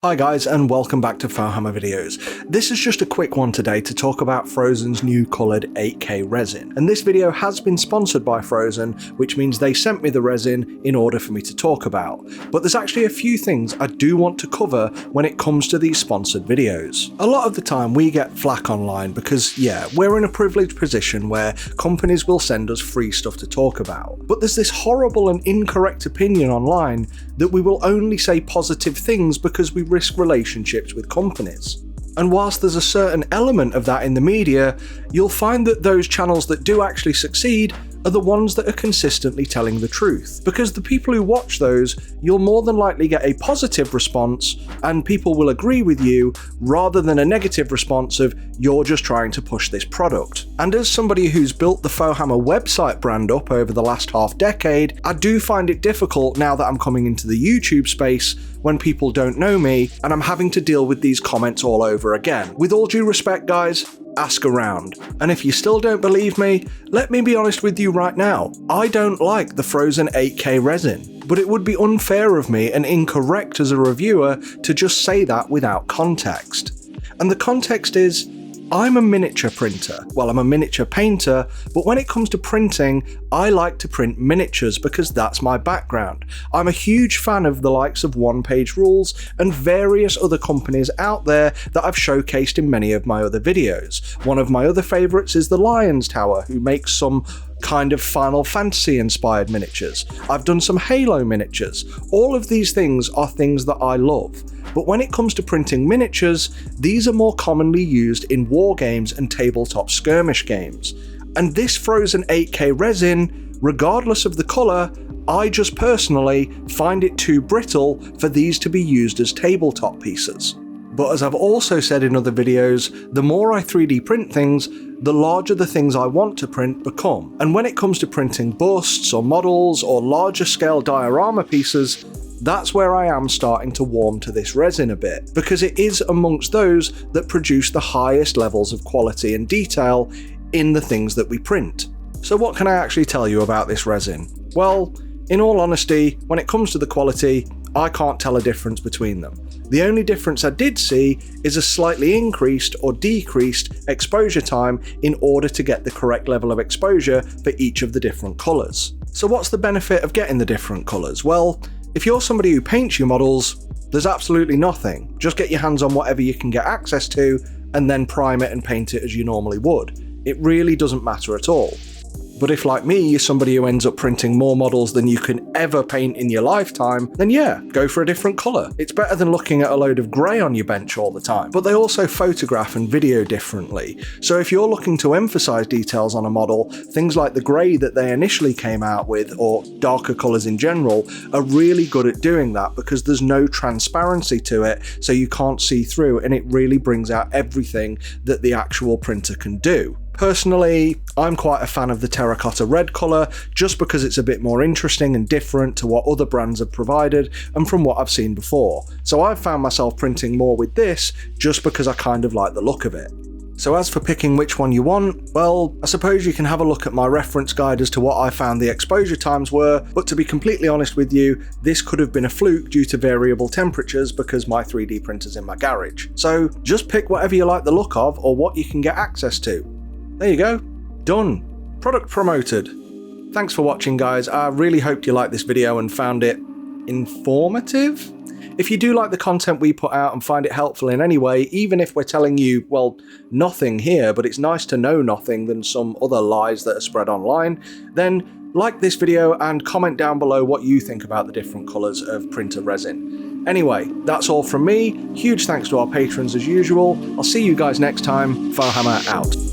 Hi guys, and welcome back to Phrozen videos. This is just a quick one today to talk about Phrozen's new coloured 8K resin. And this video has been sponsored by Phrozen, which means they sent me the resin in order for me to talk about. But there's actually a few things I do want to cover when it comes to these sponsored videos. A lot of the time we get flack online because, yeah, we're in a privileged position where companies will send us free stuff to talk about. But there's this horrible and incorrect opinion online that we will only say positive things because we risk relationships with companies. And whilst there's a certain element of that in the media, you'll find that those channels that do actually succeed are the ones that are consistently telling the truth. Because the people who watch those, you'll more than likely get a positive response and people will agree with you rather than a negative response of you're just trying to push this product. And as somebody who's built the Phrozen website brand up over the last half decade, I do find it difficult now that I'm coming into the YouTube space when people don't know me and I'm having to deal with these comments all over again. With all due respect guys, ask around. And if you still don't believe me, let me be honest with you right now. I don't like the Phrozen 8K resin, but it would be unfair of me and incorrect as a reviewer to just say that without context. And the context is, I'm a miniature printer. Well, I'm a miniature painter, but when it comes to printing, I like to print miniatures because that's my background. I'm a huge fan of the likes of One Page Rules and various other companies out there that I've showcased in many of my other videos. One of my other favourites is the Lion's Tower, who makes some kind of Final Fantasy inspired miniatures. I've done some Halo miniatures. All of these things are things that I love. But when it comes to printing miniatures, these are more commonly used in war games and tabletop skirmish games. And this Phrozen 8K resin, regardless of the colour, I just personally find it too brittle for these to be used as tabletop pieces. But as I've also said in other videos, the more I 3D print things, the larger the things I want to print become. And when it comes to printing busts or models or larger scale diorama pieces, that's where I am starting to warm to this resin a bit, because it is amongst those that produce the highest levels of quality and detail in the things that we print. So what can I actually tell you about this resin? Well, in all honesty, when it comes to the quality, I can't tell a difference between them. The only difference I did see is a slightly increased or decreased exposure time in order to get the correct level of exposure for each of the different colours. So what's the benefit of getting the different colours? Well, if you're somebody who paints your models, there's absolutely nothing. Just get your hands on whatever you can get access to and then prime it and paint it as you normally would. It really doesn't matter at all. But if, like me, you're somebody who ends up printing more models than you can ever paint in your lifetime, then yeah, go for a different colour. It's better than looking at a load of grey on your bench all the time. But they also photograph and video differently. So if you're looking to emphasise details on a model, things like the grey that they initially came out with, or darker colours in general, are really good at doing that because there's no transparency to it, so you can't see through, and it really brings out everything that the actual printer can do. Personally, I'm quite a fan of the Terracotta red colour just because it's a bit more interesting and different to what other brands have provided and from what I've seen before. So I've found myself printing more with this just because I kind of like the look of it. So as for picking which one you want, well, I suppose you can have a look at my reference guide as to what I found the exposure times were, but to be completely honest with you, this could have been a fluke due to variable temperatures because my 3D printer's in my garage. So just pick whatever you like the look of or what you can get access to. There you go, done. Product promoted. Thanks for watching guys, I really hoped you liked this video and found it informative. If you do like the content we put out and find it helpful in any way, even if we're telling you, well, nothing here, but it's nice to know nothing than some other lies that are spread online, then like this video and comment down below what you think about the different colours of printer resin. Anyway, that's all from me. Huge thanks to our patrons as usual. I'll see you guys next time. Phrozen out.